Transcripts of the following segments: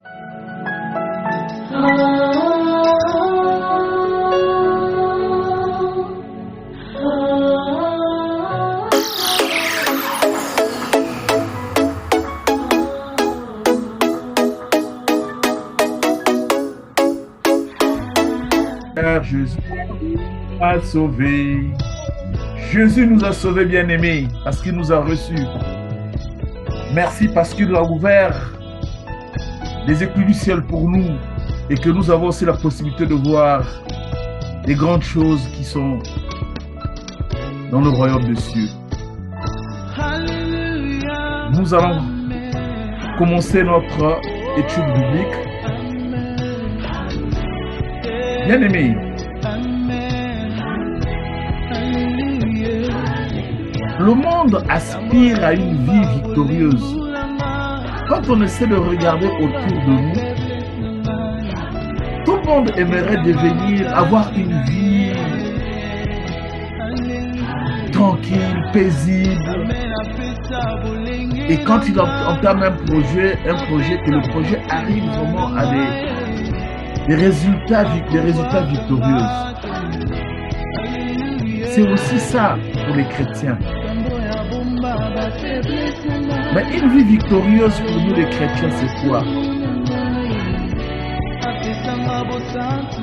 Père Jésus a sauvé. Jésus nous a sauvés, bien-aimés, parce qu'il nous a reçus. Merci parce qu'il a ouvert les écluses du ciel pour nous et que nous avons aussi la possibilité de voir les grandes choses qui sont dans le royaume des cieux. Nous allons commencer notre étude biblique. Bien-aimés, le monde aspire à une vie victorieuse. Quand on essaie de regarder autour de nous, tout le monde aimerait avoir une vie tranquille, paisible. Et quand il entame un projet, que le projet arrive vraiment à des résultats victorieux. C'est aussi ça pour les chrétiens. Mais une vie victorieuse pour nous les chrétiens, c'est quoi?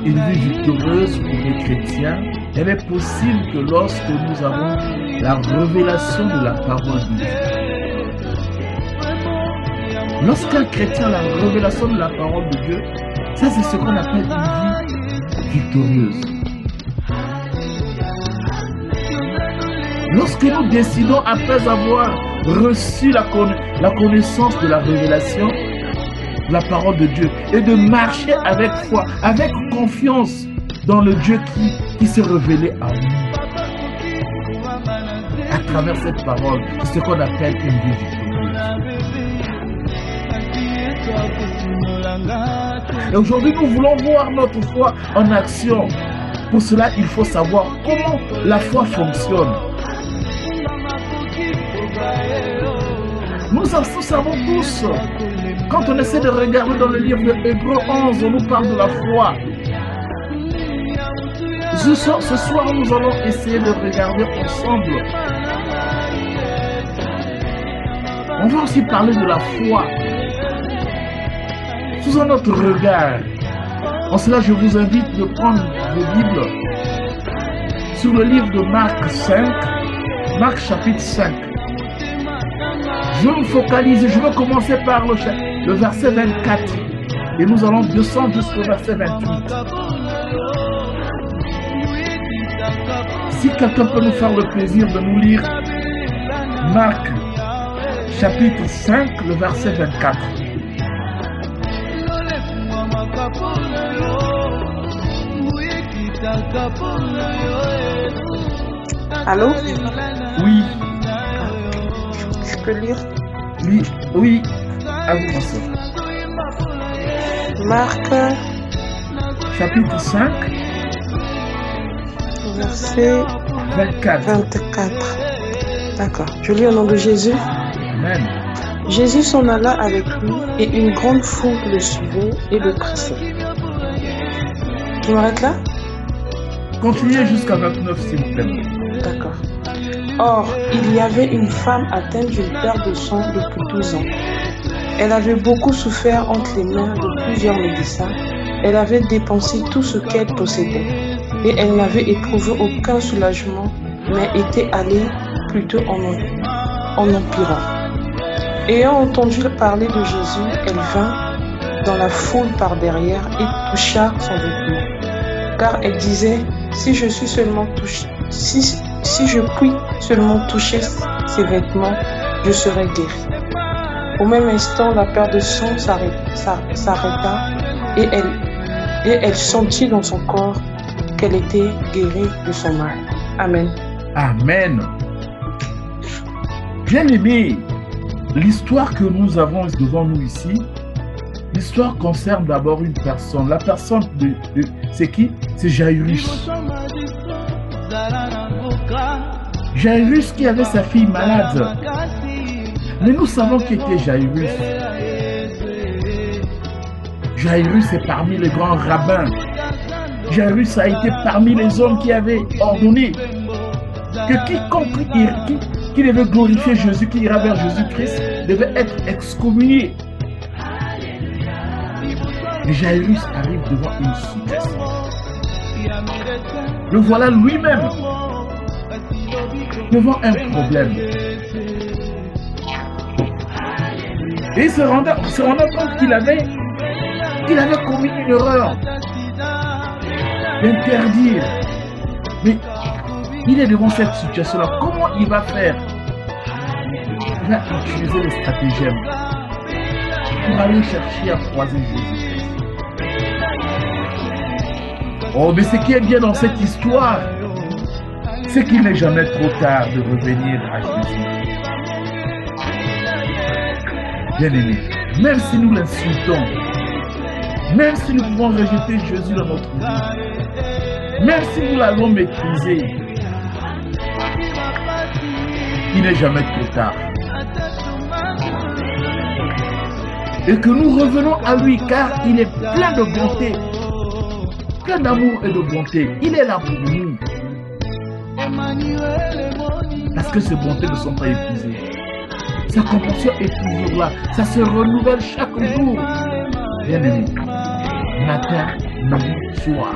Une vie victorieuse pour les chrétiens, elle est possible que lorsque nous avons la révélation de la parole de Dieu. Lorsqu'un chrétien a la révélation de la parole de Dieu, ça c'est ce qu'on appelle une vie victorieuse. Lorsque nous décidons, après avoir reçu la connaissance de la révélation, de la parole de Dieu, et de marcher avec foi, avec confiance dans le Dieu qui s'est révélé à nous, à travers cette parole, c'est ce qu'on appelle une vie victorieuse. Et aujourd'hui, nous voulons voir notre foi en action. Pour cela, il faut savoir comment la foi fonctionne. Nous savons tous, quand on essaie de regarder dans le livre de Hébreux 11, on nous parle de la foi. Ce soir, nous allons essayer de regarder ensemble. On va aussi parler de la foi sous un autre regard. En cela, je vous invite de prendre vos Bibles sur le livre de Marc 5, Marc chapitre 5. Je vais me focaliser, je vais commencer par le verset 24 et nous allons descendre jusqu'au verset 28. Si quelqu'un peut nous faire le plaisir de nous lire Marc chapitre 5, le verset 24. Allô? Oui. Je peux lire? Oui. À vous, ma soeur. Marc chapitre 5, verset 24. D'accord. Je lis au nom de Jésus. Amen. Jésus s'en alla avec lui et une grande foule le suivait et le pressait. Tu m'arrêtes là? Continuez jusqu'à 29, s'il vous plaît. D'accord. Or, il y avait une femme atteinte d'une perte de sang depuis 12 ans. Elle avait beaucoup souffert entre les mains de plusieurs médecins. Elle avait dépensé tout ce qu'elle possédait et elle n'avait éprouvé aucun soulagement, mais était allée plutôt en empirant. Ayant entendu parler de Jésus, elle vint dans la foule par derrière et toucha son vêtement. Car elle disait, si je puis seulement toucher ses vêtements, je serai guérie. Au même instant, la perte de sang s'arrêta et elle sentit dans son corps qu'elle était guérie de son mal. Amen. Amen. Bien-aimés, l'histoire que nous avons devant nous ici, l'histoire concerne d'abord une personne. La personne, c'est qui? C'est Jairus. Jairus qui avait sa fille malade. Mais nous savons qui était Jairus. Jairus est parmi les grands rabbins. Jairus a été parmi les hommes qui avaient ordonné que quiconque qui devait glorifier Jésus, qui ira vers Jésus-Christ, devait être excommunié. Mais Jairus arrive devant une situation. Le voilà lui-même devant un problème. Et il se rendait compte qu'il avait commis une erreur d'interdire. Mais il est devant cette situation-là. Comment il va faire? Il va utiliser les stratagèmes pour aller chercher à croiser Jésus-Christ. Oh, mais ce qui est bien dans cette histoire, c'est qu'il n'est jamais trop tard de revenir à Jésus. Bien-aimé, même si nous l'insultons, même si nous pouvons rejeter Jésus dans notre vie, même si nous l'avons méprisé, il n'est jamais trop tard. Et que nous revenons à lui car il est plein de bonté, plein d'amour et de bonté. Il est là pour nous. Parce que ces bontés ne sont pas épuisées. Sa compassion est toujours là. Ça se renouvelle chaque jour. Bien aimé, matin, midi, soir.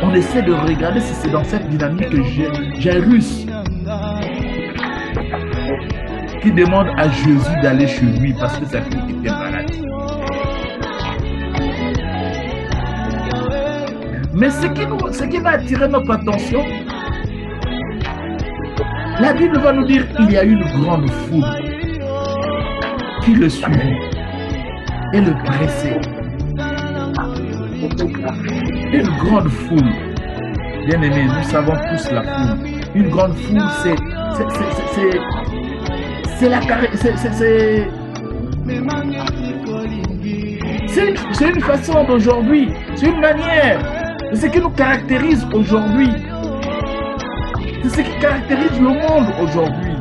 On essaie de regarder si c'est dans cette dynamique que Jairus qui demande à Jésus d'aller chez lui parce que sa fille était malade. Mais ce qui va attirer notre attention, la Bible va nous dire qu'il y a une grande foule qui le suivait et le pressait. Une grande foule. Bien aimé, nous savons tous la foule. Une grande foule, c'est une façon d'aujourd'hui, c'est une manière, c'est ce qui nous caractérise aujourd'hui, c'est ce qui caractérise le monde aujourd'hui.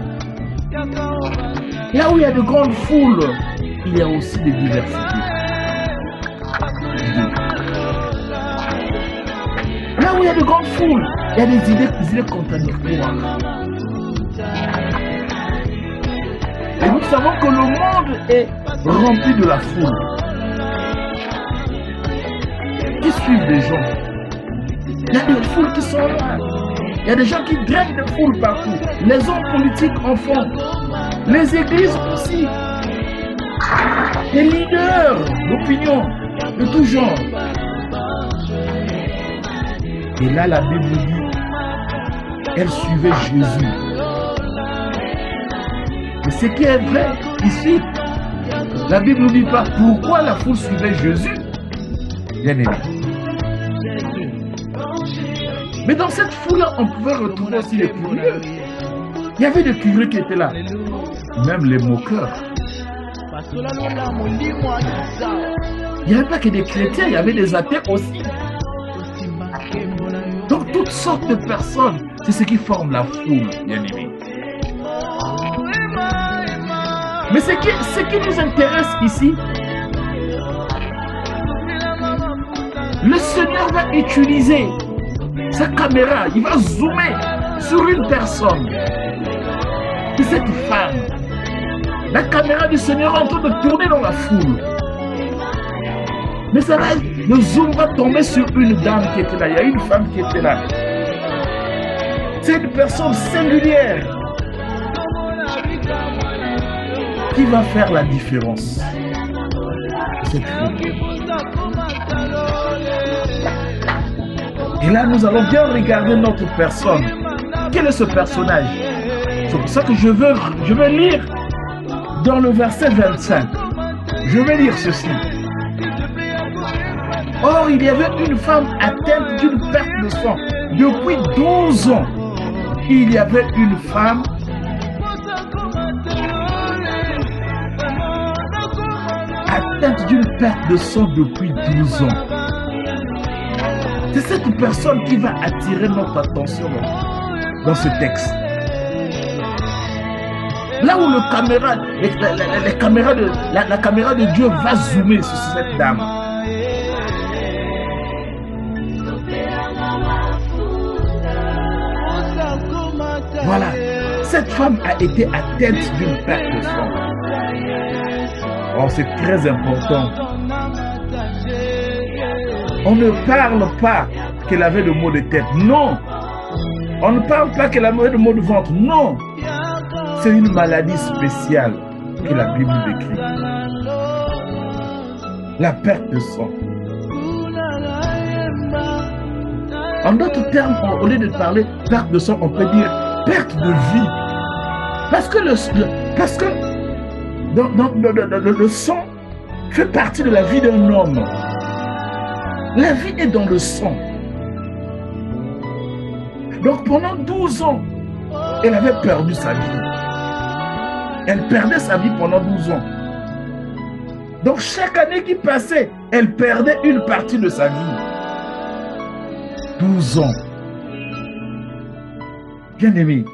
Là où il y a de grandes foules, il y a aussi des diversités. Là où il y a de grandes foules, il y a des idées contradictoires. Et nous savons que le monde est rempli de la foule. Qui suivent des gens. Il y a des foules qui sont là. Il y a des gens qui drainent des foules partout. Les hommes politiques en font. Les églises aussi. Les leaders d'opinion de tout genre. Et là, la Bible dit, elle suivait Jésus. Mais ce qui est vrai ici, la Bible ne dit pas pourquoi la foule suivait Jésus. Bien aimé. Mais dans cette foule-là, on pouvait retrouver aussi les curieux. Il y avait des curieux qui étaient là. Même les moqueurs. Il n'y avait pas que des chrétiens, il y avait des athées aussi. Donc toutes sortes de personnes, c'est ce qui forme la foule, bien aimé. Mais ce qui nous intéresse ici, le Seigneur va utiliser sa caméra, il va zoomer sur une personne. C'est cette femme. La caméra du Seigneur est en train de tourner dans la foule. Mais ça va, le zoom va tomber sur une dame qui était là. Il y a une femme qui était là. C'est une personne singulière qui va faire la différence. Cette foule. Et là, nous allons bien regarder notre personne. Quel est ce personnage? C'est pour ça que je veux lire dans le verset 25. Je vais lire ceci. Or, il y avait une femme atteinte d'une perte de sang depuis 12 ans. Il y avait une femme atteinte d'une perte de sang depuis 12 ans. C'est cette personne qui va attirer notre attention dans ce texte. Là où la caméra de Dieu va zoomer sur cette dame. Voilà. Cette femme a été atteinte d'une perte de sang. Oh, c'est très important. On ne parle pas qu'elle avait de maux de tête. Non. On ne parle pas qu'elle avait de maux de ventre. Non. C'est une maladie spéciale que la Bible décrit. La perte de sang. En d'autres termes, au lieu de parler perte de sang, on peut dire perte de vie. Parce que le sang fait partie de la vie d'un homme. La vie est dans le sang. Donc pendant 12 ans, elle avait perdu sa vie. Elle perdait sa vie pendant 12 ans. Donc chaque année qui passait, elle perdait une partie de sa vie. 12 ans. Bien-aimé,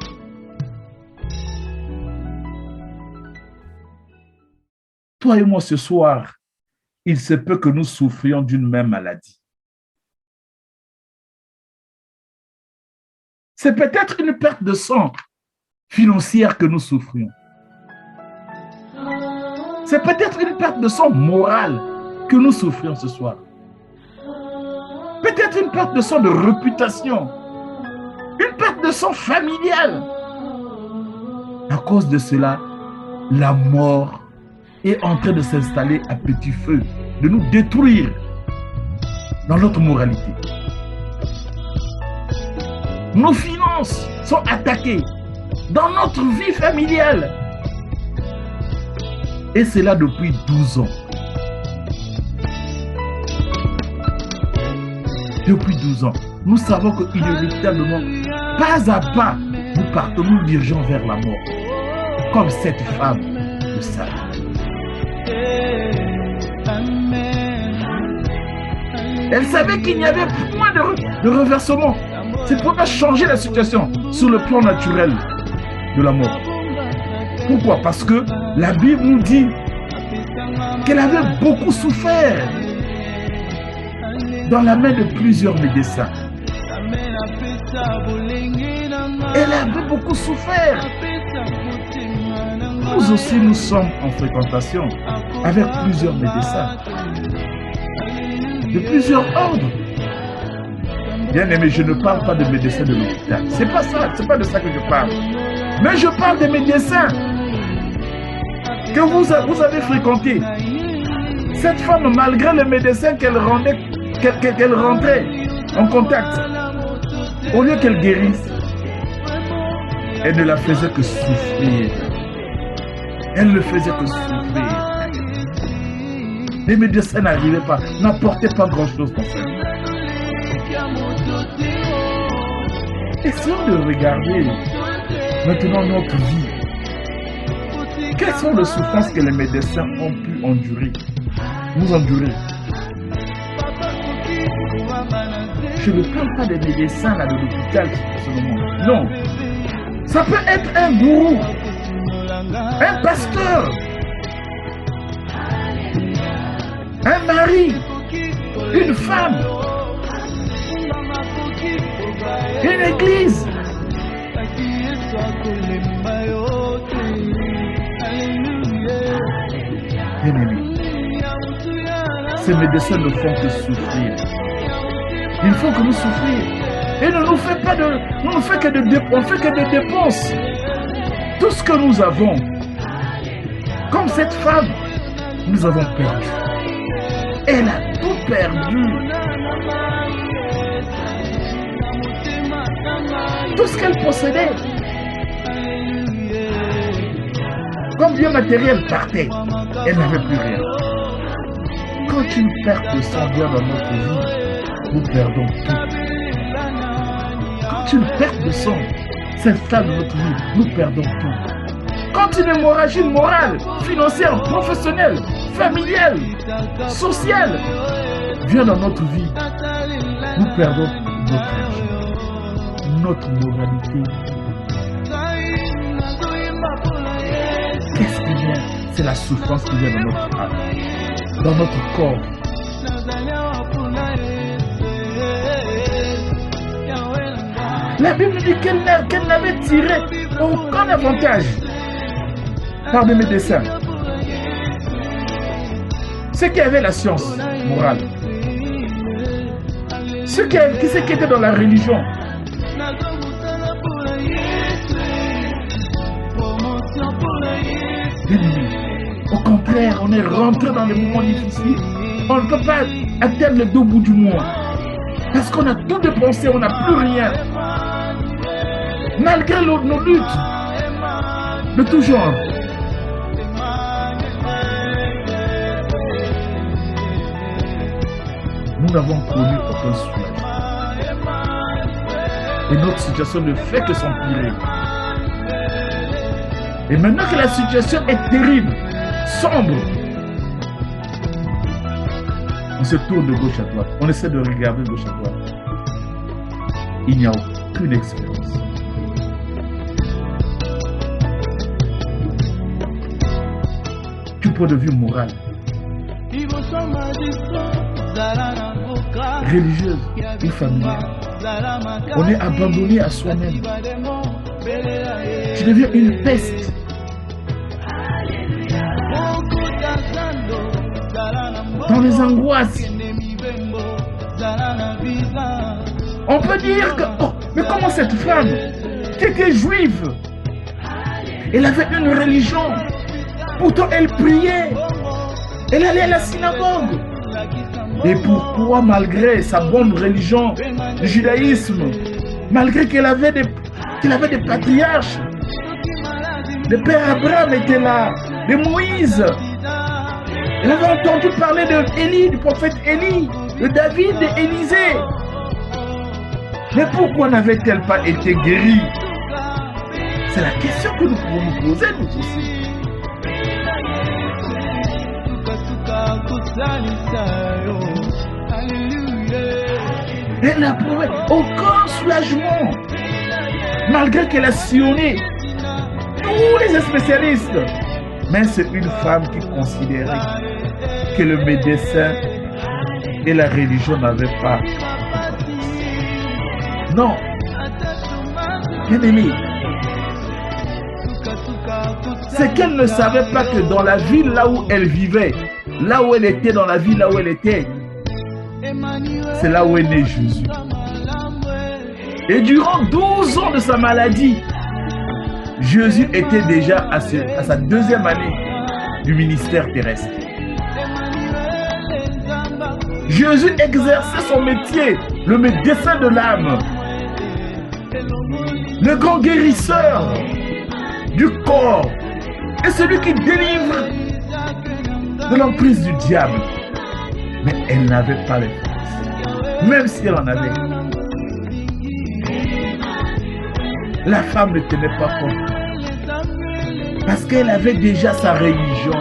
toi et moi ce soir, il se peut que nous souffrions d'une même maladie. C'est peut-être une perte de sang financière que nous souffrions. C'est peut-être une perte de sang morale que nous souffrions ce soir. Peut-être une perte de sang de réputation. Une perte de sang familiale. À cause de cela, la mort est en train de s'installer à petit feu, de nous détruire dans notre moralité. Nos finances sont attaquées dans notre vie familiale. Et c'est là depuis 12 ans. Depuis 12 ans, nous savons que inévitablement, pas à pas, nous partons, nous dirigeons vers la mort. Comme cette femme le savait. Elle savait qu'il n'y avait point de reversement. C'est pour pas changer la situation sur le plan naturel de la mort. Pourquoi? Parce que la Bible nous dit qu'elle avait beaucoup souffert dans la main de plusieurs médecins. Elle avait beaucoup souffert. Nous aussi, nous sommes en fréquentation avec plusieurs médecins de plusieurs ordres. Bien aimé, je ne parle pas de médecins de l'hôpital. C'est pas ça, c'est pas de ça que je parle. Mais je parle des médecins que vous avez fréquentés. Cette femme, malgré les médecins qu'elle rentrait en contact, au lieu qu'elle guérisse, elle ne la faisait que souffrir. Elle ne faisait que souffrir. Les médecins n'arrivaient pas, n'apportaient pas grand-chose dans sa vie. Essayons de regarder maintenant notre vie. Quelles sont les souffrances que les médecins ont pu endurer, nous endurer? Je ne parle pas des médecins là, de l'hôpital en ce moment. Non. Ça peut être un gourou, un pasteur, un mari, une femme, une église. Bien-aimé, ces médecins ne font que souffrir. Il faut que nous souffrions. Et ne nous fait pas de, on fait que des dépenses. Tout ce que nous avons, comme cette femme, nous avons perdu. Elle a tout perdu. Tout ce qu'elle possédait, comme bien matériel partait, elle n'avait plus rien. Quand une perte de sang vient dans notre vie, nous perdons tout. Quand une perte de sang s'installe dans notre vie, nous perdons tout. Quand une hémorragie morale, financière, professionnelle, familiale, sociale vient dans notre vie, nous perdons notre argent, notre moralité. c'est la souffrance qui vient dans notre âme, dans notre corps. La Bible dit qu'elle n'avait tiré aucun avantage par des médecins. Ceux qui avaient la science morale, ceux qui étaient dans la religion, au contraire, on est rentré dans les moments difficiles. On ne peut pas atteindre le deux bouts du mois. Parce qu'on a tout dépensé, on n'a plus rien. Malgré nos luttes de tout genre. Nous n'avons connu aucun soulagement. Et notre situation ne fait que s'empirer. Et maintenant que la situation est terrible, sombre, on se tourne de gauche à droite. On essaie de regarder de gauche à droite. Il n'y a aucune expérience. Du point de vue moral, religieuse ou familiale, on est abandonné à soi-même. Tu deviens une peste. Dans les angoisses. On peut dire que, oh, mais comment cette femme qui était juive, elle avait une religion, pourtant elle priait, elle allait à la synagogue. Et pourquoi, malgré sa bonne religion, le judaïsme, malgré qu'elle avait des patriarches, le père Abraham était là, de Moïse, elle avait entendu parler de Élie, du prophète Élie, de David, d'Élisée. Mais pourquoi n'avait-elle pas été guérie? C'est la question que nous pouvons nous poser, nous aussi. Elle n'a trouvé aucun soulagement, malgré qu'elle a sillonné tous les spécialistes. Mais c'est une femme qui considérait que le médecin et la religion n'avaient pas. Non. Bien aimé, c'est qu'elle ne savait pas que dans la ville là où elle vivait, là où elle était, dans la ville là où elle était, c'est là où est né Jésus. Et durant 12 ans de sa maladie, Jésus était déjà à sa deuxième année du ministère terrestre. Jésus exerçait son métier, le médecin de l'âme, le grand guérisseur du corps et celui qui délivre de l'emprise du diable. Mais elle n'avait pas les forces, même si elle en avait. La femme ne tenait pas compte, parce qu'elle avait déjà sa religion.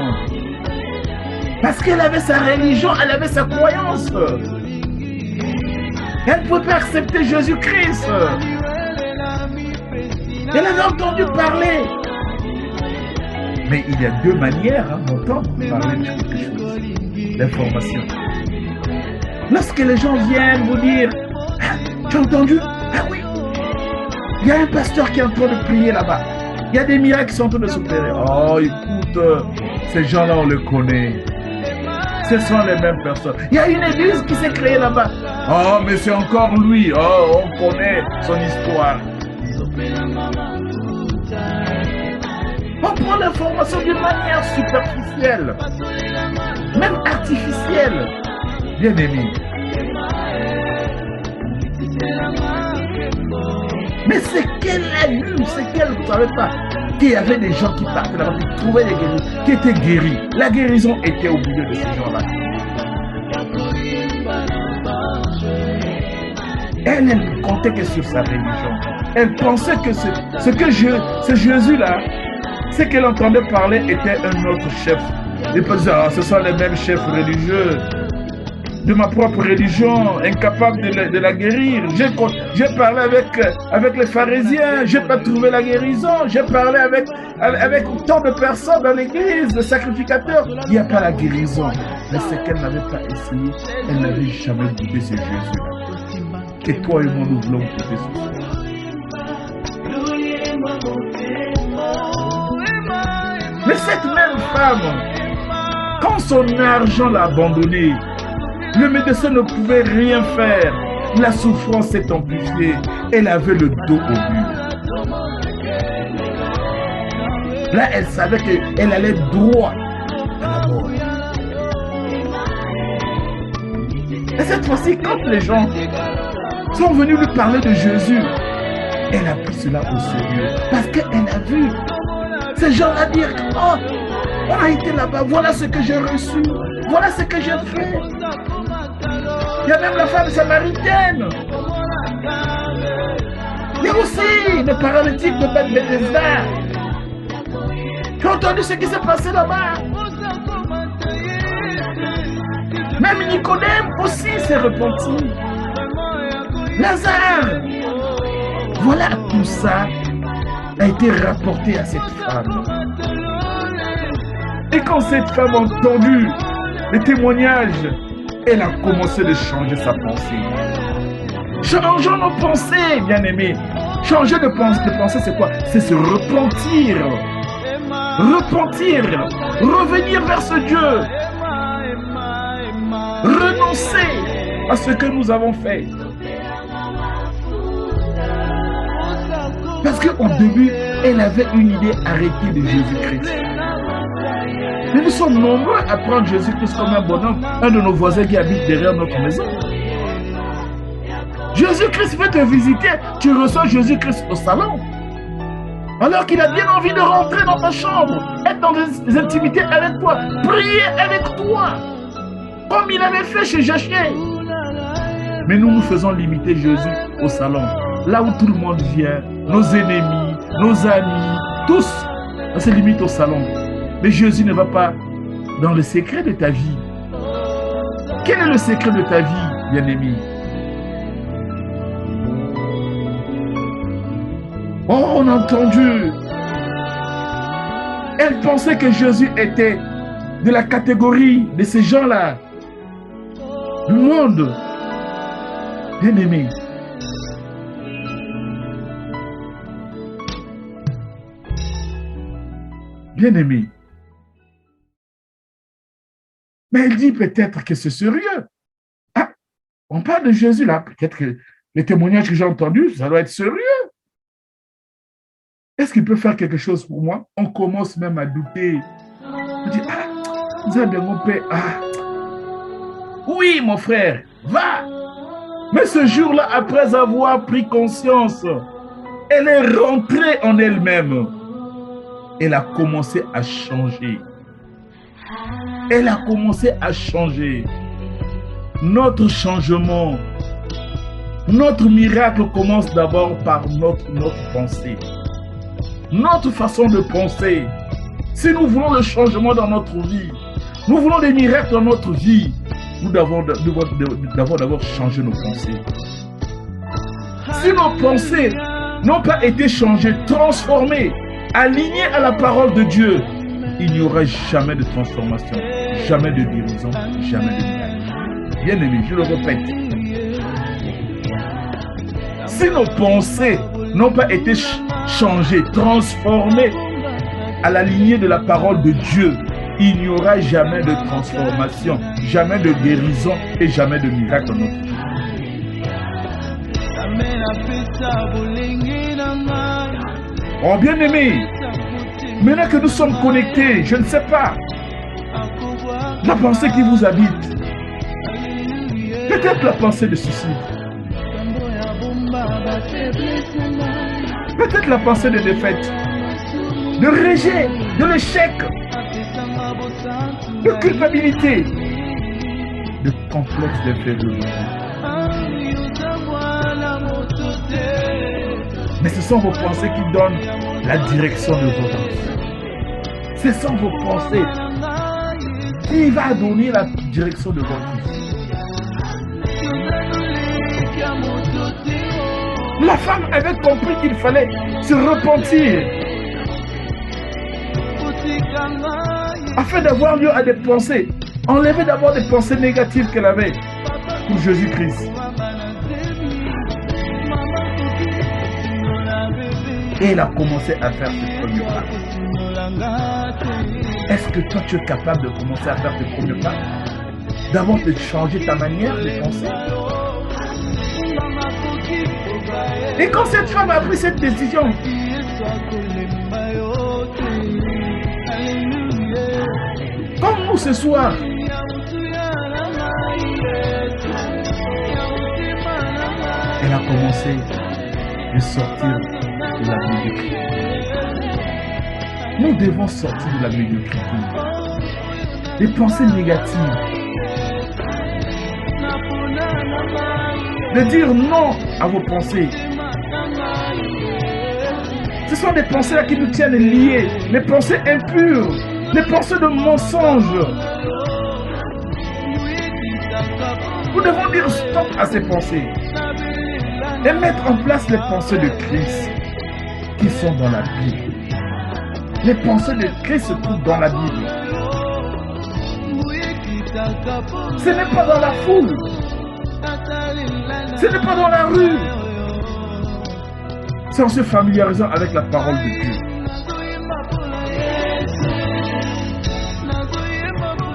Parce qu'elle avait sa religion, elle avait sa croyance. Elle ne pouvait pas accepter Jésus-Christ. Elle avait entendu parler. Mais il y a deux manières d'entendre parler de quelque chose. L'information. Lorsque les gens viennent vous dire, ah, tu as entendu? Ah oui, il y a un pasteur qui est en train de prier là-bas. Il y a des miracles qui sont en train de s'opérer. Oh, écoute, ces gens-là, on les connaît. Ce sont les mêmes personnes. Il y a une église qui s'est créée là-bas. Oh, mais c'est encore lui. Oh, on connaît son histoire. On prend l'information d'une manière superficielle, même artificielle. Bien aimé. Mais c'est qu'elle a lu, c'est qu'elle ne savait pas qu'il y avait des gens qui partaient là-bas, qui trouvaient des guéris, qui étaient guéris. La guérison était au milieu de ces gens-là. Elle ne comptait que sur sa religion. Elle pensait que ce Jésus-là, ce qu'elle entendait parler était un autre chef. Et peut dire, ah, ce sont les mêmes chefs religieux. de ma propre religion, incapable de la guérir. J'ai parlé avec les pharisiens, je n'ai pas trouvé la guérison. J'ai parlé avec tant de personnes dans l'église, les sacrificateurs, il n'y a pas la guérison. Mais c'est qu'elle n'avait pas essayé, elle n'avait jamais goûté ce Jésus-là. Que toi et moi nous voulons goûter ce soir. Mais cette même femme, quand son argent l'a abandonné, le médecin ne pouvait rien faire. La souffrance s'est amplifiée. Elle avait le dos au mur. Là, elle savait qu'elle allait droit à la mort. Et cette fois-ci, quand les gens sont venus lui parler de Jésus, elle a pris cela au sérieux. Parce qu'elle a vu ces gens-là dire, oh, on a été là-bas, voilà ce que j'ai reçu, voilà ce que j'ai fait. Il y a même la femme samaritaine. Il y a aussi le paralytique de Bethesda. Tu as entendu ce qui s'est passé là-bas? Même Nicodème aussi s'est repenti. Lazare. Voilà, tout ça a été rapporté à cette femme. Et quand cette femme a entendu les témoignages, elle a commencé de changer sa pensée. Changeons nos pensées, bien-aimés. Changer de pensée, c'est quoi? C'est se repentir. Repentir. Revenir vers ce Dieu. Renoncer à ce que nous avons fait. Parce qu'au début, elle avait une idée arrêtée de Jésus-Christ. Mais nous sommes nombreux à prendre Jésus-Christ comme un bonhomme, un de nos voisins qui habite derrière notre maison. Jésus-Christ veut te visiter, tu reçois Jésus-Christ au salon. Alors qu'il a bien envie de rentrer dans ta chambre, être dans des intimités avec toi, prier avec toi, comme il avait fait chez Jachier. Mais nous faisons limiter Jésus au salon, là où tout le monde vient, nos ennemis, nos amis, tous, on se limite au salon. Mais Jésus ne va pas dans le secret de ta vie. Quel est le secret de ta vie, bien-aimé? Oh, on a entendu. Elle pensait que Jésus était de la catégorie de ces gens-là. Le monde, bien-aimé. Bien-aimé. Mais elle dit peut-être que c'est sérieux. Ah, on parle de Jésus là. Peut-être que les témoignages que j'ai entendus, ça doit être sérieux. Est-ce qu'il peut faire quelque chose pour moi? On commence même à douter. On dit, ah, vous avez mon père. Ah, oui, mon frère, va. Mais ce jour-là, après avoir pris conscience, elle est rentrée en elle-même. Elle a commencé à changer. Elle a commencé à changer. Notre changement, notre miracle commence d'abord par notre pensée. Notre façon de penser. Si nous voulons le changement dans notre vie, nous voulons des miracles dans notre vie, nous devons d'abord changer nos pensées. Si nos pensées n'ont pas été changées, transformées, alignées à la parole de Dieu, il n'y aura jamais de transformation, jamais de guérison, jamais de miracle. Bien aimé, je le répète. Si nos pensées n'ont pas été changées, transformées à la lignée de la parole de Dieu, il n'y aura jamais de transformation, jamais de guérison et jamais de miracle dans notre vie. Oh bien-aimé, maintenant que nous sommes connectés, je ne sais pas, la pensée qui vous habite, peut-être la pensée de suicide, peut-être la pensée de défaite, de rejet, de l'échec, de culpabilité, de complexe d'infériorité. Mais ce sont vos pensées qui donnent la direction de votre vie. Ce sont vos pensées qui vont donner la direction de votre vie. La femme avait compris qu'il fallait se repentir afin d'avoir lieu à des pensées. Enlever d'abord des pensées négatives qu'elle avait pour Jésus-Christ. Et elle a commencé à faire ses premiers pas. Est-ce que toi, tu es capable de commencer à faire tes premiers pas? D'abord, de changer ta manière de penser. Et quand cette femme a pris cette décision, comme nous ce soir, elle a commencé de sortir de la médiocrité. Nous devons sortir de la médiocrité. Des pensées négatives. De dire non à vos pensées. Ce sont des pensées-là qui nous tiennent liés. Les pensées impures. Les pensées de mensonges. Nous devons dire stop à ces pensées. Et mettre en place les pensées de Christ qui sont dans la Bible. Les pensées de Christ se trouvent dans la Bible. Ce n'est pas dans la foule. Ce n'est pas dans la rue. C'est en se familiarisant avec la parole de Dieu.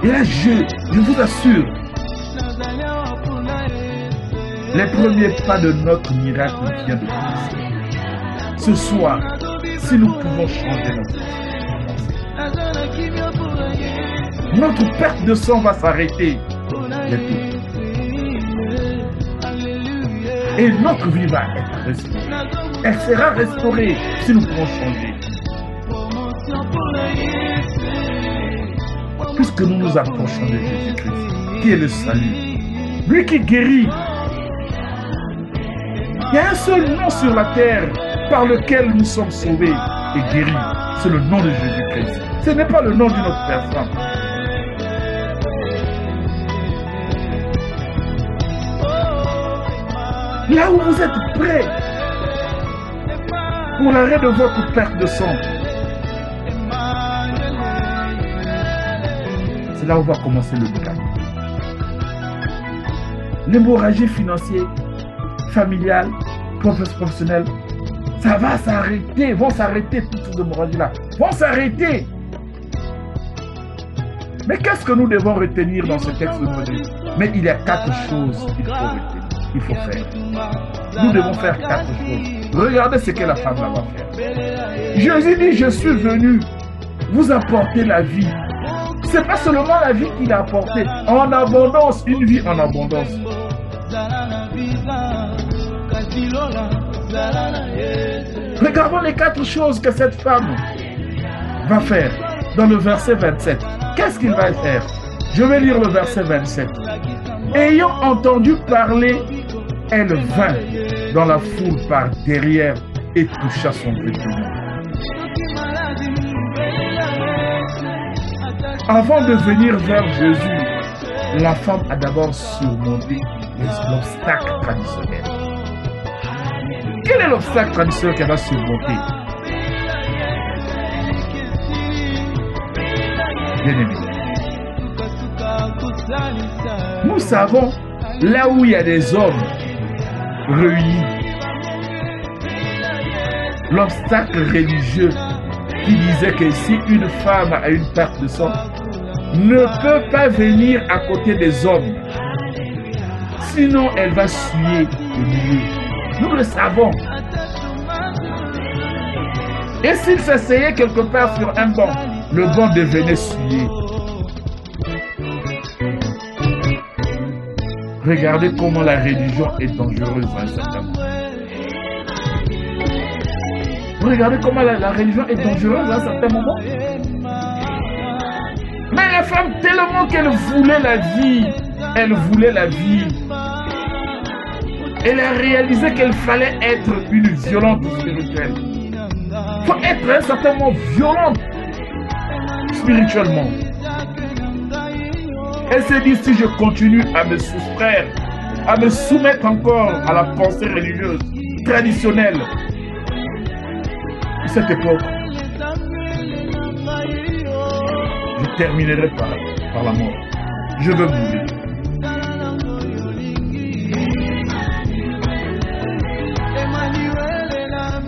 Et là, je vous assure, les premiers pas de notre miracle viennent de commencer. Ce soir, si nous pouvons changer notre pensée, notre perte de sang va s'arrêter bientôt. Et notre vie va être restaurée. Elle sera restaurée si nous pouvons changer. Puisque nous nous approchons de Jésus-Christ, qui est le salut, lui qui guérit. Il y a un seul nom sur la terre par lequel nous sommes sauvés et guéris. C'est le nom de Jésus-Christ. Ce n'est pas le nom d'une autre personne. Là où vous êtes prêts pour l'arrêt de votre perte de sang, c'est là où va commencer le miracle. L'hémorragie financière, familiale, professionnelle, ça va s'arrêter, vont s'arrêter toutes ces hémorragies-là, vont s'arrêter. Mais qu'est-ce que nous devons retenir dans ce texte aujourd'hui? Mais il y a 4 choses qu'il faut retenir, qu'il faut faire. Nous devons faire 4 choses. Regardez ce que la femme là va faire. Jésus dit, je suis venu vous apporter la vie. Ce n'est pas seulement la vie qu'il a apportée, en abondance, une vie en abondance. Regardons les 4 choses que cette femme va faire dans le verset 27. Qu'est-ce qu'il va faire? Je vais lire le verset 27. Ayant entendu parler, elle vint dans la foule par derrière et toucha son vêtement. Avant de venir vers Jésus, la femme a d'abord surmonté l'obstacle traditionnel. Quel est l'obstacle traditionnel qu'elle va surmonter? Bien-aimé, nous savons là où il y a des hommes réunis, l'obstacle religieux qui disait que si une femme a une perte de sang, ne peut pas venir à côté des hommes, sinon elle va suer le milieu. Nous le savons. Et s'il s'asseyait quelque part sur un banc, le banc devenait souillé. Regardez comment la religion est dangereuse à un certain moment. Regardez comment la religion est dangereuse à un certain moment. Mais la femme, tellement qu'elle voulait la vie, elle voulait la vie. Elle a réalisé qu'il fallait être une violente spirituelle. Il faut être à un certain moment violente spirituellement. Elle s'est dit, si je continue à me soustraire, à me soumettre encore à la pensée religieuse, traditionnelle de cette époque. Je terminerai par la mort. Je veux mourir.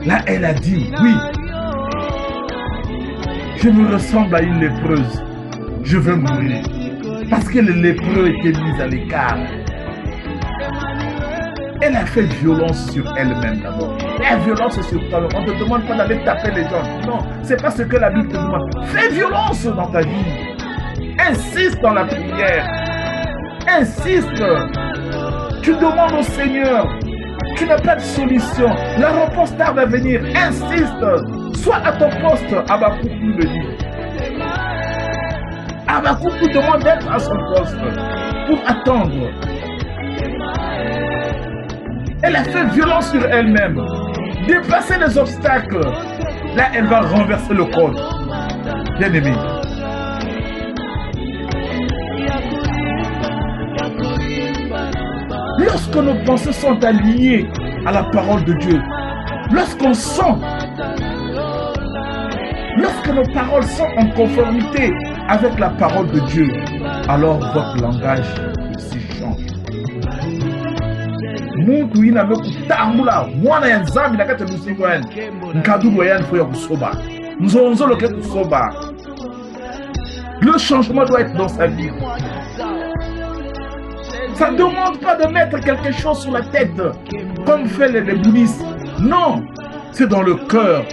Là, elle a dit, oui, je me ressemble à une lépreuse. Je veux mourir. Parce que le lépreux était mis à l'écart. Elle a fait violence sur elle-même d'abord. La violence sur toi. On ne te demande pas d'aller taper les gens. Non, c'est pas ce que la Bible te demande. Fais violence dans ta vie. Insiste dans la prière. Insiste. Tu demandes au Seigneur. Tu n'as pas de solution. La réponse tarde à venir. Insiste. Sois à ton poste. Habakkuk nous le dit. Habakkuk nous demande d'être à son poste pour attendre. Elle a fait violence sur elle-même. Dépasser les obstacles. Là, elle va renverser le code. Bien aimé. Lorsque nos pensées sont alignées à la parole de Dieu, lorsqu'on sent, lorsque nos paroles sont en conformité avec la parole de Dieu, alors votre langage aussi change. Muntu ina mekutambula mwana ya nzambi na kati musingo yani nkadulu yani fo ya kusoba nzonzo loke kusoba. Le changement doit être dans sa vie. Ça ne demande pas de mettre quelque chose sur la tête comme fait les bouddhistes. Non, c'est dans le cœur.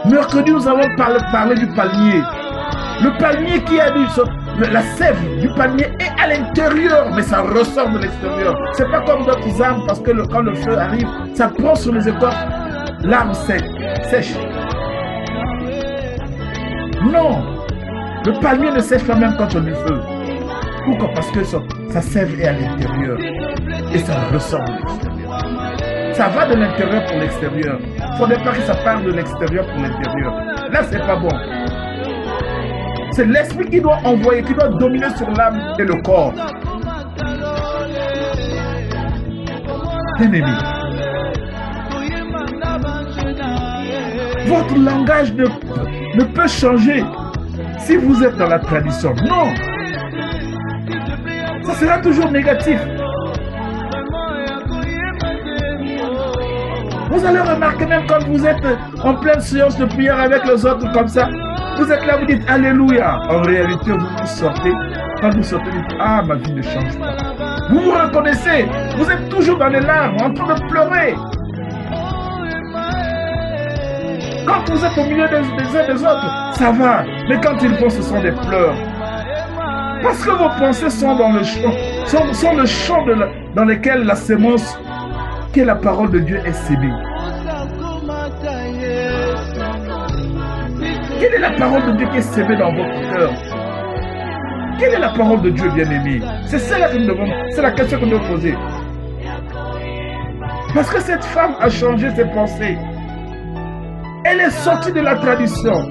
Mercredi, nous avons parlé du palmier. Le palmier qui a la sève du palmier est à l'intérieur, mais ça ressort de l'extérieur. C'est pas comme d'autres arbres, parce que quand le feu arrive, ça prend sur les écorces, l'arbre sèche. Non, le palmier ne sèche pas même quand on a du feu. Pourquoi? Parce que sa sève est à l'intérieur et ça ressort de l'extérieur. Ça va de l'intérieur pour l'extérieur. Il ne faudrait pas que ça parte de l'extérieur pour l'intérieur. Là, c'est pas bon. C'est l'esprit qui doit envoyer, qui doit dominer sur l'âme et le corps. Bien-aimé, votre langage ne peut changer si vous êtes dans la tradition. Non! Ça sera toujours négatif. Vous allez remarquer même quand vous êtes en pleine séance de prière avec les autres comme ça, vous êtes là, vous dites Alléluia. En réalité, vous sortez. Quand vous sortez, vous dites ah, ma vie ne change pas. Vous vous reconnaissez. Vous êtes toujours dans les larmes, en train de pleurer. Quand vous êtes au milieu des uns des autres, ça va. Mais quand ils font, ce sont des pleurs. Parce que vos pensées sont dans le champ, sont le champ dans lequel la sémence, qui est la parole de Dieu, est sémée. Quelle est la parole de Dieu qui est sémée dans votre cœur? Quelle est la parole de Dieu, bien-aimé? C'est celle que nous devons, c'est la question que nous devons poser. Parce que cette femme a changé ses pensées. Elle est sortie de la tradition,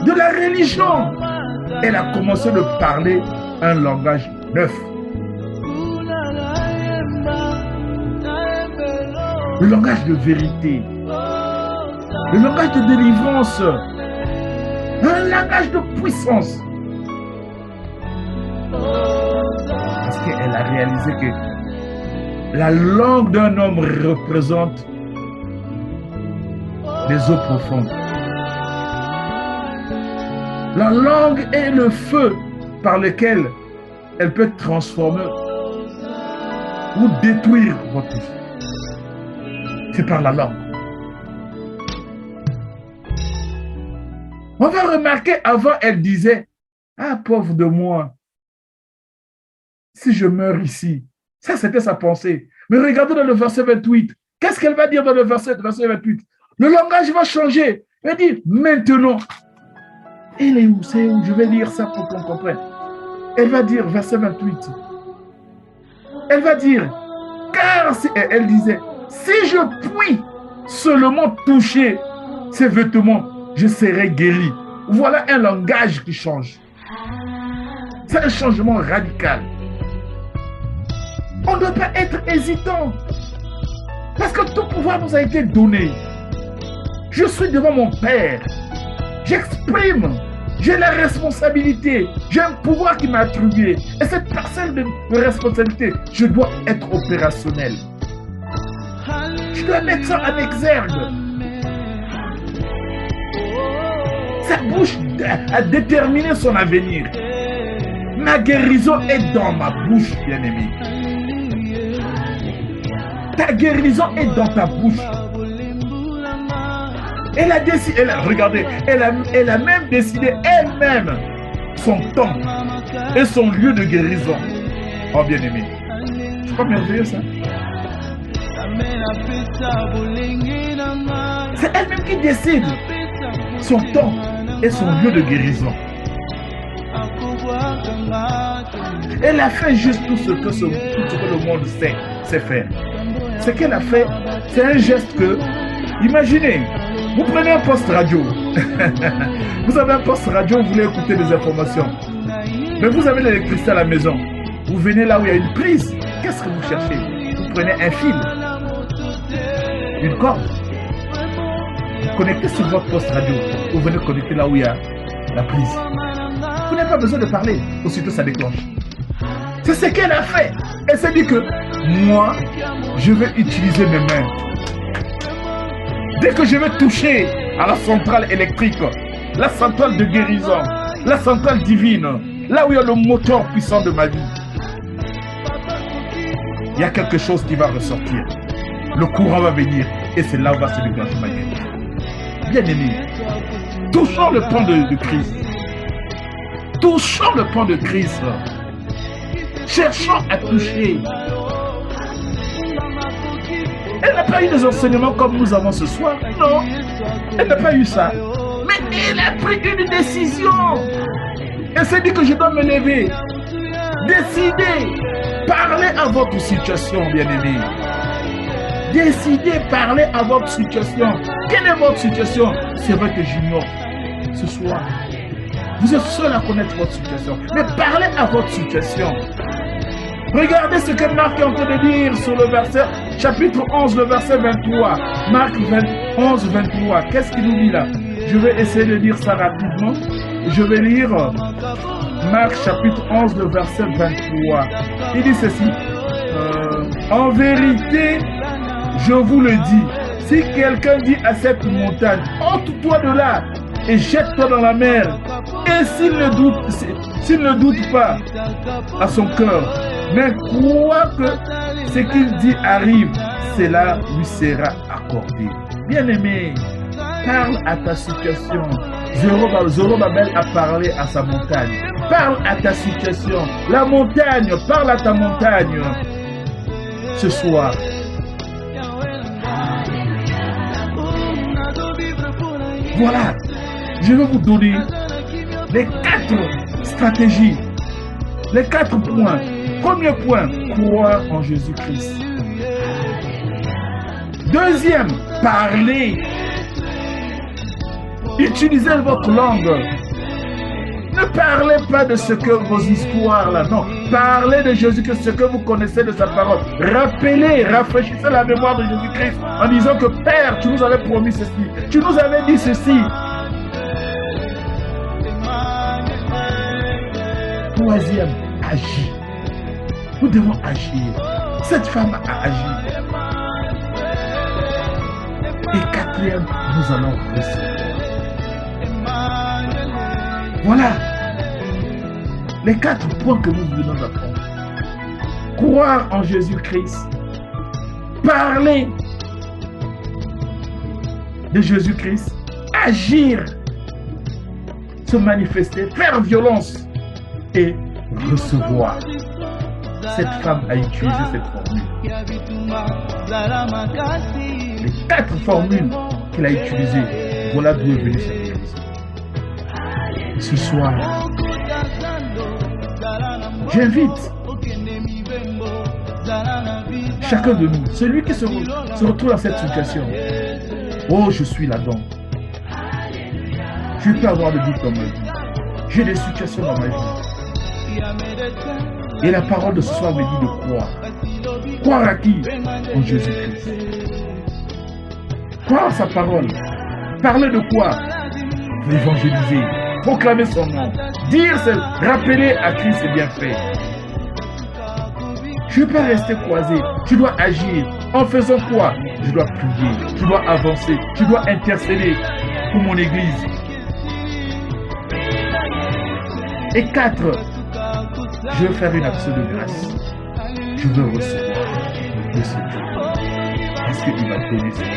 de la religion. Elle a commencé de parler un langage neuf. Le langage de vérité. Le langage de délivrance. Un langage de puissance. Parce qu'elle a réalisé que la langue d'un homme représente les eaux profondes. La langue est le feu par lequel elle peut transformer ou détruire votre vie. C'est par la langue. On va remarquer, avant, elle disait, ah, pauvre de moi, si je meurs ici. Ça, c'était sa pensée. Mais regardez dans le verset 28. Qu'est-ce qu'elle va dire dans le verset 28? Le langage va changer. Elle dit, maintenant. Elle est où? C'est où? Je vais lire ça pour qu'on comprenne. Elle va dire, verset 28. Elle va dire, car elle disait, si je puis seulement toucher ses vêtements, je serai guéri. Voilà un langage qui change. C'est un changement radical. On ne doit pas être hésitant. Parce que tout pouvoir nous a été donné. Je suis devant mon Père. J'exprime. J'ai la responsabilité. J'ai un pouvoir qui m'a attribué. Et cette parcelle de responsabilité, je dois être opérationnel. Je dois mettre ça en exergue. Sa bouche a déterminé son avenir. Ma guérison est dans ma bouche, bien-aimé. Ta guérison est dans ta bouche. Elle a décidé, regardez, elle a même décidé elle-même son temps et son lieu de guérison. Oh, bien-aimé. C'est pas merveilleux, ça? C'est elle-même qui décide son temps et son lieu de guérison. Elle a fait juste tout ce que le monde sait faire. Ce qu'elle a fait, c'est un geste que, imaginez, vous prenez un poste radio. Vous avez un poste radio, vous voulez écouter des informations. Mais vous avez l'électricité à la maison. Vous venez là où il y a une prise. Qu'est-ce que vous cherchez? Vous prenez un fil, une corde. Vous connectez sur votre poste radio. Vous venez connecter là où il y a la prise. Vous n'avez pas besoin de parler. Aussitôt, ça déclenche. C'est ce qu'elle a fait. Elle s'est dit que moi, je vais utiliser mes mains. Dès que je vais toucher à la centrale électrique, la centrale de guérison, la centrale divine, là où il y a le moteur puissant de ma vie, il y a quelque chose qui va ressortir. Le courant va venir et c'est là où va se déclencher ma guérison. Bien aimé, touchons le pan de Christ. Touchons le pan de Christ. Cherchons à toucher. Elle n'a pas eu des enseignements comme nous avons ce soir. Non, elle n'a pas eu ça. Mais elle a pris une décision. Elle s'est dit que je dois me lever. Décidez. Parlez à votre situation, bien-aimé. Décidez, parlez à votre situation. Quelle est votre situation? C'est vrai que j'ignore ce soir. Vous êtes seul à connaître votre situation. Mais parlez à votre situation. Regardez ce que Marc est en train de dire sur le verset, chapitre 11, le verset 23. Marc 11, 23. Qu'est-ce qu'il nous dit là? Je vais essayer de lire ça rapidement. Je vais lire Marc chapitre 11, le verset 23. Il dit ceci. En vérité, je vous le dis, si quelqu'un dit à cette montagne, ôte-toi de là et jette-toi dans la mer, et s'il ne doute pas à son cœur, mais croit que ce qu'il dit arrive, cela lui sera accordé. Bien-aimé, parle à ta situation. Zorobabel a parlé à sa montagne. Parle à ta situation. La montagne, parle à ta montagne. Ce soir, voilà, je vais vous donner les 4 stratégies, les 4 points. Premier point, croire en Jésus-Christ. Deuxième, parler. Utilisez votre langue. Ne parlez pas de ce que vos histoires là, non. Parlez de Jésus-Christ, ce que vous connaissez de sa parole. Rappelez, rafraîchissez la mémoire de Jésus-Christ en disant que Père, tu nous avais promis ceci. Tu nous avais dit ceci. Troisième, agis. Nous devons agir. Cette femme a agi. Et quatrième, nous allons recevoir. Voilà les 4 points que nous venons d'apprendre. Croire en Jésus-Christ. Parler de Jésus-Christ. Agir. Se manifester. Faire violence. Et recevoir. Cette femme a utilisé cette formule. Les 4 formules qu'elle a utilisées, voilà d'où est venue cette guérison. Ce soir, j'invite chacun de nous, celui qui se retrouve dans cette situation. Oh, je suis là-dedans. Je peux avoir des doutes dans ma vie. J'ai des situations dans ma vie. Et la parole de ce soir me dit de croire. Croire à qui? En Jésus-Christ. Croire à sa parole. Parler de quoi? L'évangéliser. Proclamer son nom. Dire, c'est rappeler à Christ ses bienfaits. Je ne peux pas rester croisé. Je dois agir. En faisant quoi? Je dois prier. Je dois avancer. Je dois intercéder pour mon église. Et 4, je veux faire une action de grâce. Je veux recevoir de ce Dieu. Parce qu'il m'a donné ce Dieu.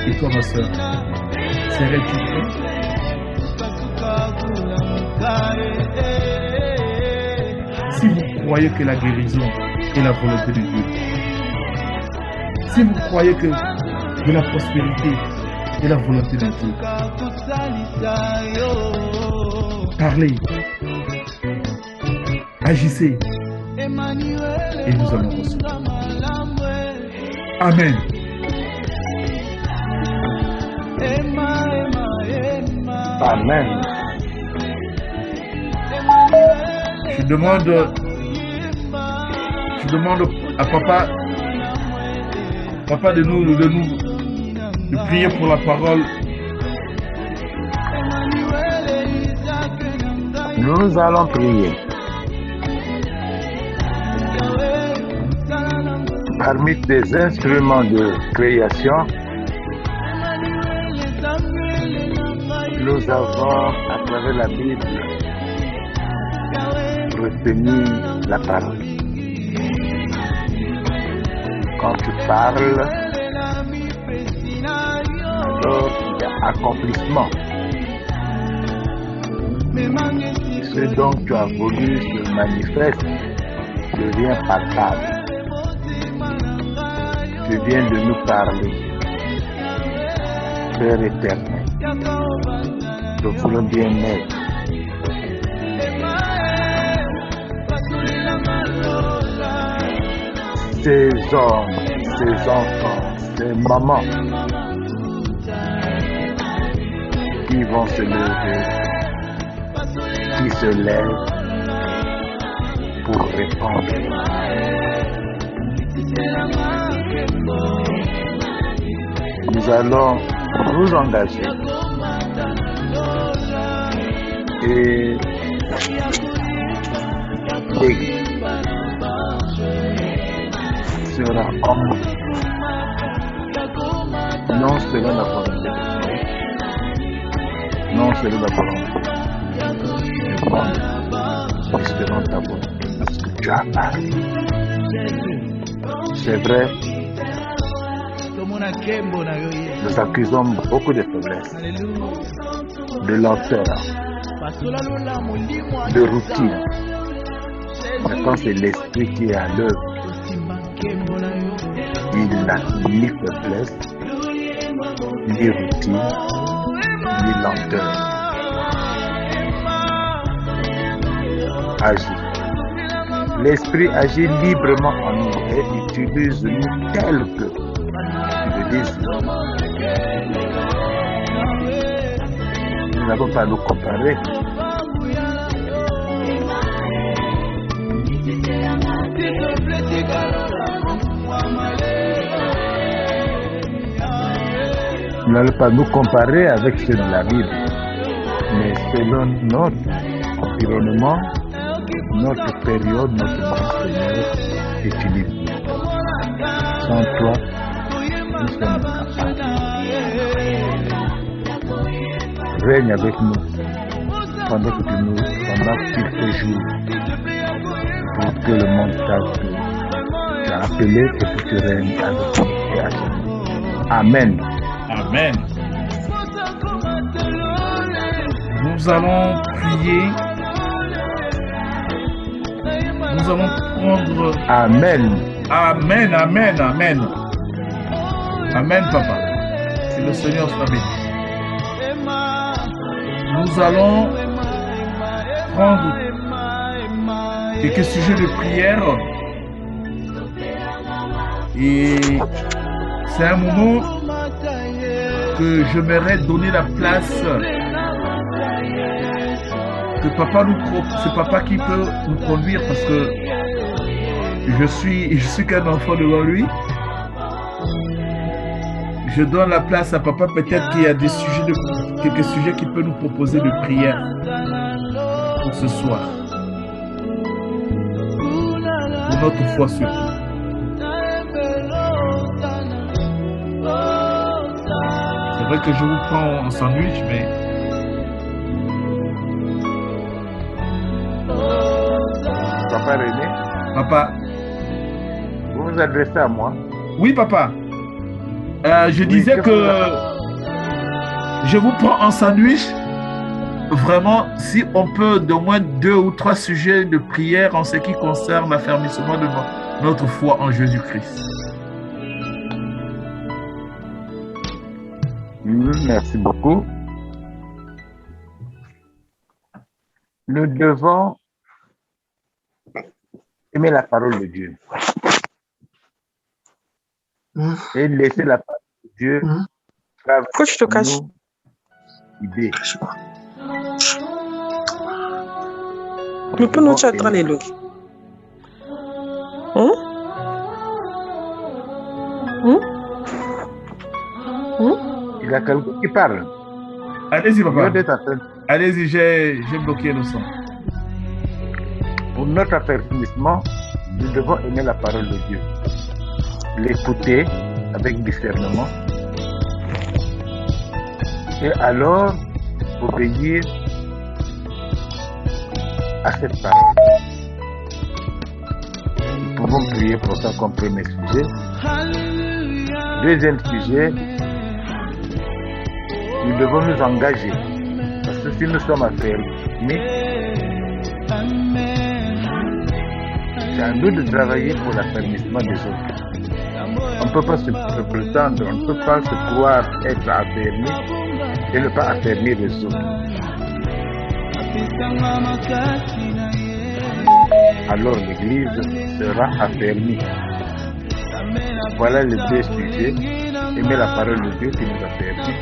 Et toi, ma soeur, serais-tu prêt? Si vous croyez que la guérison est la volonté de Dieu, si vous croyez que la prospérité est la volonté de Dieu, parlez, agissez, et nous allons recevoir. Amen. Amen. Je demande à papa de prier pour la parole. Nous allons prier. Parmi tes instruments de création, nous avons, à travers la Bible, retenu la parole. Quand tu parles, alors il y a accomplissement. Ce dont tu as voulu se manifeste devient palpable. Tu viens de nous parler, Père éternel. Nous voulons bien être. Ces hommes, ces enfants, ces mamans qui vont se lever, qui se lèvent pour répondre. Nous allons nous engager et sera homme, non selon la volonté de Dieu, non selon la volonté du monde, mais selon ta volonté, parce que tu as parlé. C'est vrai, nous accusons beaucoup de faiblesses, de lenteur, de routine. Mais quand c'est l'esprit qui est à l'œuvre, il n'a ni faiblesse, ni routine, ni lenteur. Agit. L'esprit agit librement en nous et utilise-nous tel que tu le désires. Nous n'avons pas à nous comparer. Nous n'allons pas nous comparer avec ceux de la Bible, mais selon notre environnement, notre période, notre Seigneur utilise. Sans toi, nous sommes incapables. Règne avec nous pendant qu'il fait jour, pour que le monde sache que tu as appelé et que tu règnes avec nous et à jamais. Amen. Amen. Nous allons prier. Nous allons prendre... Amen. Amen, amen, amen. Amen, papa. Que le Seigneur soit béni. Nous allons prendre quelques sujets de prière. Et c'est un moment que j'aimerais donner la place que papa c'est papa qui peut nous conduire parce que Je suis qu'un enfant devant lui. Je donne la place à papa. Peut-être qu'il y a quelques sujets qu'il peut nous proposer de prière pour ce soir. Pour notre foi surtout. C'est vrai que je vous prends en sandwich, mais... Papa René, Papa. vous vous adressez à moi? Oui, papa. Je disais que je vous prends en sandwich. Vraiment, si on peut d'au moins 2 ou 3 sujets de prière en ce qui concerne l'affermissement de notre foi en Jésus-Christ. Merci beaucoup. Nous devons aimer la parole de Dieu et laisser la parole de Dieu travailler nos idées. Nous pouvons chatter les logs. Il y a quelqu'un qui parle. Allez-y, papa. Allez-y, j'ai bloqué le son. Pour notre affermissement, nous devons aimer la parole de Dieu, l'écouter avec discernement et alors obéir à cette parole. Nous pouvons prier pour ça comme premier sujet. Deuxième sujet, nous devons nous engager. Parce que si nous sommes affermis, c'est à nous de travailler pour l'affermissement des autres. On ne peut pas se prétendre, on ne peut pas se croire être affermi et ne pas affermir les autres. Alors l'Église sera affermie. Voilà les 2 sujets. Aimer la parole de Dieu qui nous affermit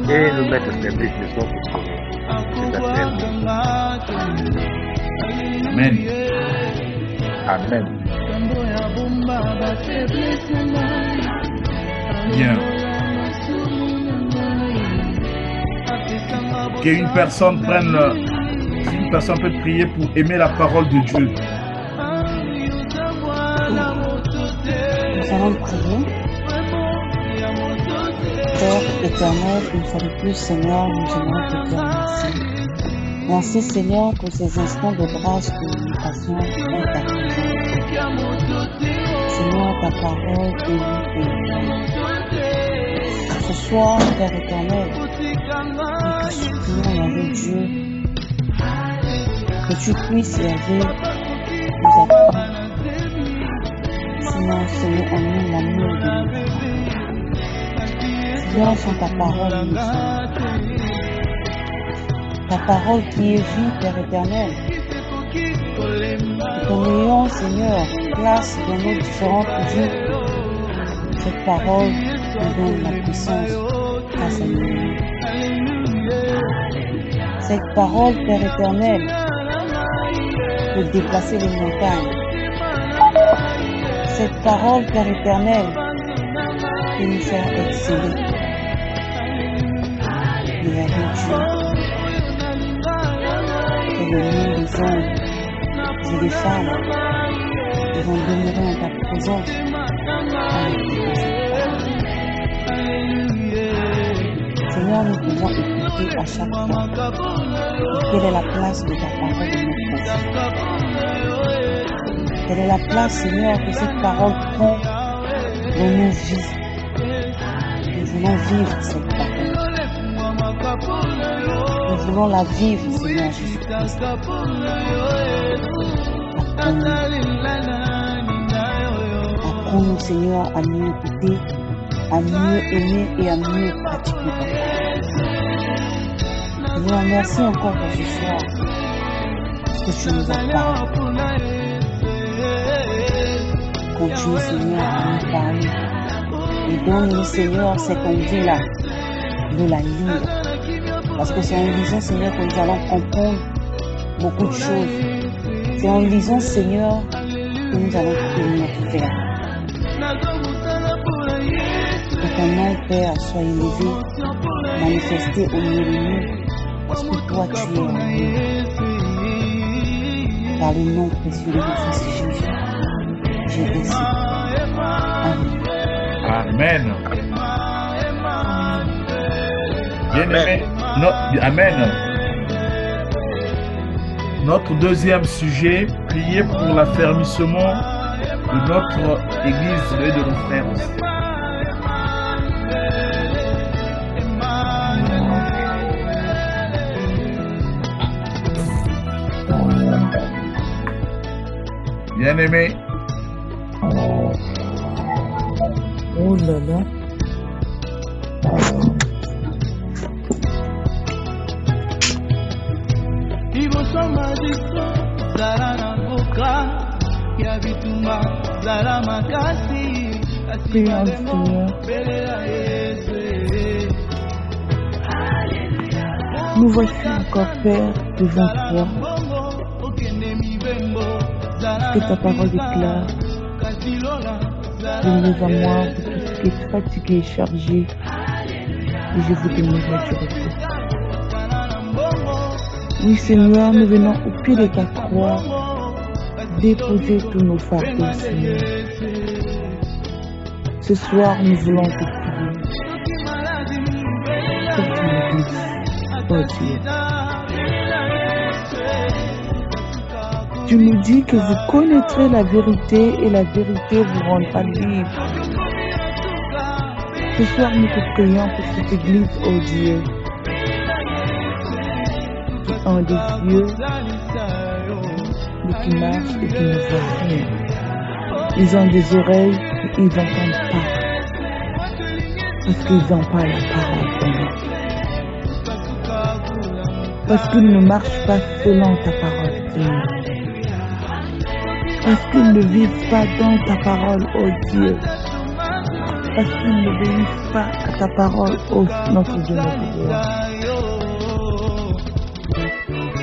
et nous mettre au service des autres pour nous affermir. Amen. Amen. Bien. Qu'une personne prenne, si une personne peut prier pour aimer la parole de Dieu. Nous allons prier. Père éternel, une fois de plus, Seigneur, nous aimons te dire merci. Merci, Seigneur, pour ces instants de grâce que nous passons dans ta présence. Seigneur, ta parole est libre. Ce soir, Père éternel, nous te supplions, Yahvé Dieu, que tu puisses, Yahvé, nous apprendre. Seigneur, Seigneur, en nous l'amour de nous. Seigneur, sans ta parole, nous sommes. Ta parole qui est vie, Père éternel. Que ton ayant, Seigneur, place dans nos différentes vies. Cette parole nous donne la puissance face à nous. Cette parole, Père éternel, peut déplacer les montagnes. Cette parole, Père éternel, peut nous faire exceller. Mais avec Dieu, que le nom des hommes et des femmes qui vont demeurer en ta présence avec cette parole. Seigneur, nous pouvons écouter à chaque fois. Et quelle est la place de ta parole dans notre vie? Quelle est la place, Seigneur, que cette parole prend dans nos vies? Nous voulons vivre cette parole. Nous voulons la vivre, Seigneur Jésus-Christ. Apprends-nous, Seigneur, à mieux écouter, à mieux aimer et à mieux pratiquer ta parole. Seigneur, merci encore pour ce soir, parce que tu nous as parlé. Continue, Seigneur, à nous parler. Et donne-nous, Seigneur, cette envie-là de la lire. Parce que c'est en lisant, Seigneur, que nous allons comprendre beaucoup de choses. C'est en lisant, Seigneur, que nous allons tenir ferme. Que ton nom, Père, soit élevé, manifesté au milieu de nous, parce que toi, tu es en nous. Par le nom précieux de mon Fils Jésus, j'ai décidé. Amen. Amen. Bien-aimé, Amen. Notre deuxième sujet, prier pour l'affermissement de notre Église et de nos frères aussi. Bien-aimé. Oh là là. Prions le Seigneur. Nous voici encore, Père, devant toi. Que ta parole déclare. Venez à moi, vous tous qui êtes fatigués et chargés, et je vous donnerai du repos. Oui, Seigneur, nous venons au pied de ta croix, déposer tous nos fardeaux, Seigneur. Ce soir, nous voulons te prier pour ton Église, oh Dieu. Tu nous dis que vous connaîtrez la vérité et la vérité vous rendra libre. Ce soir, nous te prions pour cette Église, oh Dieu, qui ont des yeux, mais qui marchent et qui ne voient rien. Ils ont des oreilles, mais ils n'entendent pas. Parce qu'ils n'ont pas la parole en eux. Parce qu'ils ne marchent pas selon ta parole, Seigneur. Parce qu'ils ne vivent pas dans ta parole, oh Dieu. Parce qu'ils n'obéissent pas à ta parole, oh notre Dieu, notre roi.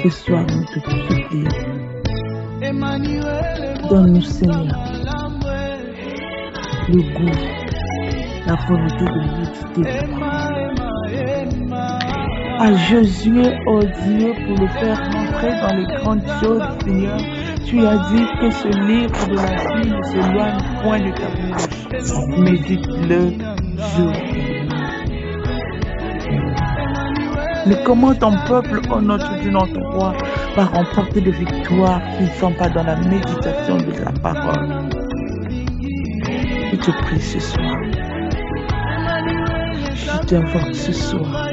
Ce soir, nous te supplions. Donne-nous, Seigneur, le goût, la volonté de méditer ta parole. À Josué, oh Dieu, pour le faire rentrer dans les grandes choses, Seigneur, tu as dit que ce livre de la vie ne s'éloigne point de ta bouche. Médite-le jour et nuit. Mais comment ton peuple, oh notre Dieu, notre roi, va remporter de victoire s'ils ne sont pas dans la méditation de la parole? Je te prie ce soir. Je t'invoque ce soir.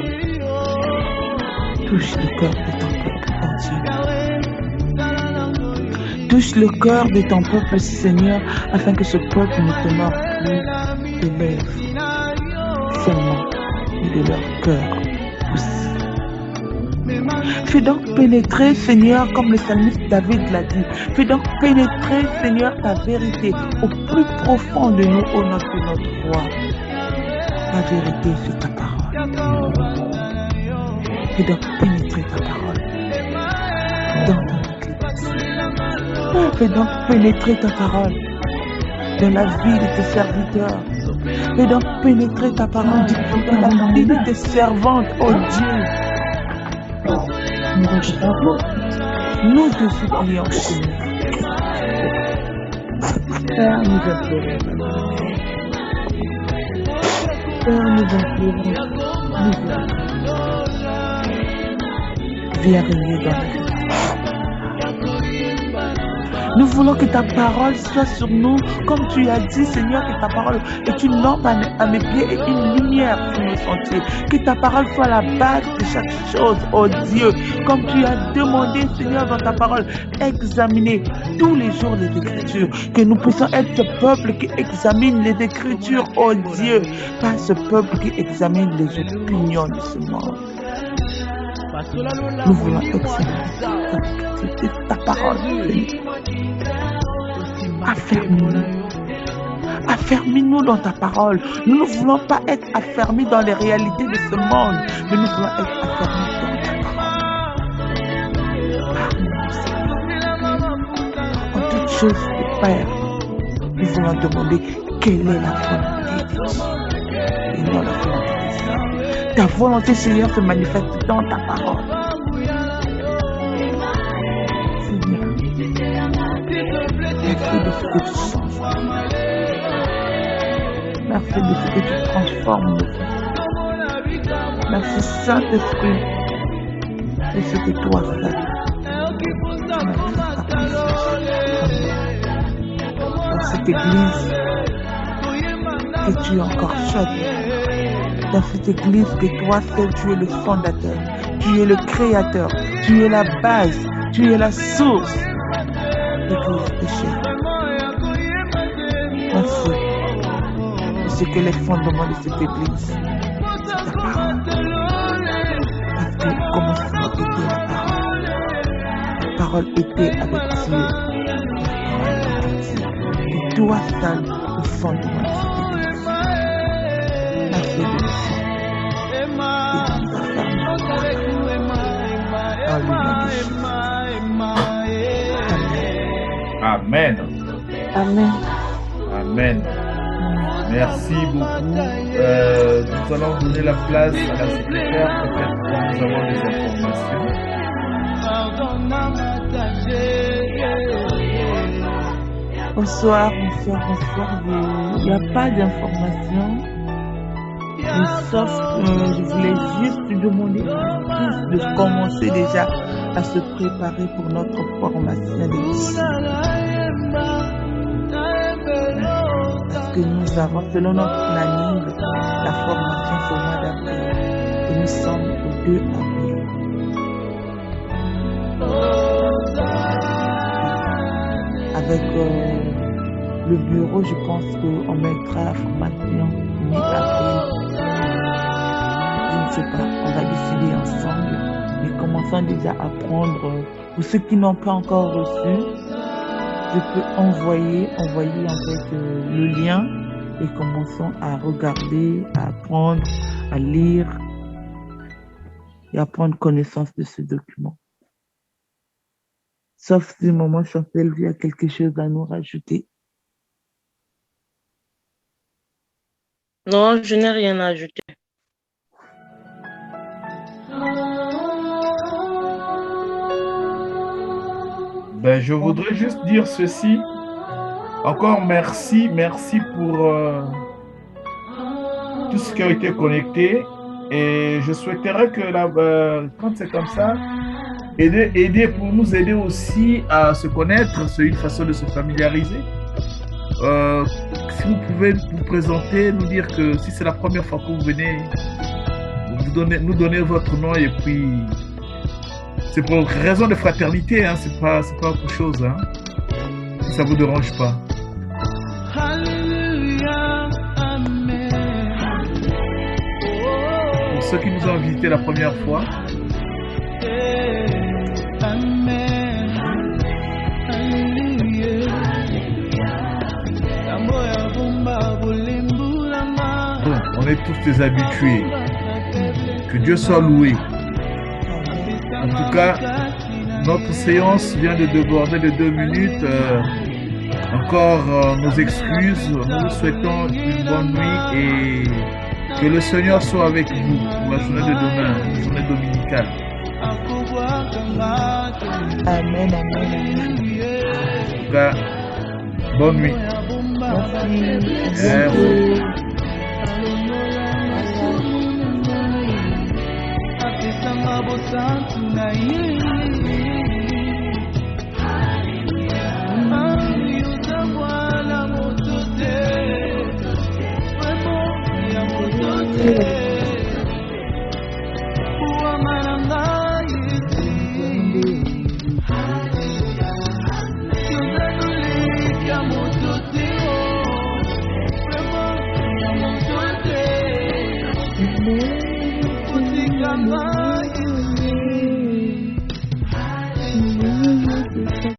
Touche le cœur de ton peuple entier. Touche le cœur de ton peuple, Seigneur, afin que ce peuple ne te morde plus de lèvres seulement, mais de leur cœur aussi. Fais donc pénétrer, Seigneur, comme le psalmiste David l'a dit. Fais donc pénétrer, Seigneur, ta vérité au plus profond de nous, ô notre roi. Ta vérité, c'est ta parole. Fais donc pénétrer ta parole dans ton Église. Fais donc pénétrer ta parole dans la vie de tes serviteurs. Fais donc pénétrer ta parole dans la vie de tes servantes, oh Dieu. Nous te supplions, Seigneur. Père, nous implorons. Père, nous implorons. Viens régner dans la vie. Nous voulons que ta parole soit sur nous, comme tu as dit, Seigneur, que ta parole est une lampe à mes pieds et une lumière sur nos sentiers. Que ta parole soit la base de chaque chose, oh Dieu. Comme tu as demandé, Seigneur, dans ta parole, examiner tous les jours les Écritures. Que nous puissions être ce peuple qui examine les Écritures, oh Dieu. Pas ce peuple qui examine les opinions de ce monde. Nous voulons examiner ta parole, Seigneur. Affermis-nous. Affermis-nous dans ta parole. Nous ne voulons pas être affermis dans les réalités de ce monde, mais nous voulons être affermis dans ta parole. Parle-nous, Seigneur. choses de Père, nous voulons demander quelle est la volonté de Dieu et non la volonté des hommes. Ta volonté, Seigneur, se manifeste dans ta parole. Seigneur, merci de ce que tu changes. Merci de ce que tu transformes nos vies. Merci Saint-Esprit de ce que toi fais. Dans cette église que tu es encore chaude. Dans cette église que toi seul tu es le fondateur, tu es le créateur, tu es la base, tu es la source d'église péchée. Merci de ce que les fondements de cette église, c'est ta parole. Parce que au commencement était la parole. La parole était avec Dieu. La parole était Dieu. Et toi seul, le fondement de cette église. Merci de le faire. Et de nous affermir dans le nom de Jésus. Amen. Amen. Amen. Merci beaucoup. Nous allons donner la place à la secrétaire, peut-être que nous avons des informations. Bonsoir. Il n'y a pas d'informations. Sauf je voulais juste te demander à tous de commencer déjà à se préparer pour notre formation des disciples. Parce que nous avons, selon notre planning, la formation c'est au mois d'avril. Et nous sommes au 2 avril. Avec le bureau, je pense qu'on mettra la formation mi-avril. Je ne sais pas, on va décider ensemble. Mais commençons déjà à prendre, pour ceux qui n'ont pas encore reçu, je peux envoyer en fait le lien et commençons à regarder, à apprendre, à lire et à prendre connaissance de ce document. Sauf si maman Chantal a quelque chose à nous rajouter. Non, je n'ai rien à ajouter. Ben, je voudrais juste dire ceci. Encore merci pour tout ce qui a été connecté. Et je souhaiterais que quand c'est comme ça, pour nous aider aussi à se connaître, c'est une façon de se familiariser. Si vous pouvez vous présenter, nous dire que si c'est la première fois que vous venez, nous donner votre nom et puis c'est pour raison de fraternité, hein, c'est pas autre chose, hein, si ça vous dérange pas. Pour ceux qui nous ont visités la première fois. Bon, on est tous des habitués. Que Dieu soit loué. En tout cas, notre séance vient de déborder de 2 minutes. Encore nos excuses. Nous vous souhaitons une bonne nuit et que le Seigneur soit avec vous pour la journée de demain, une journée dominicale. Amen, amen. En tout cas, bonne nuit. Merci. Mama.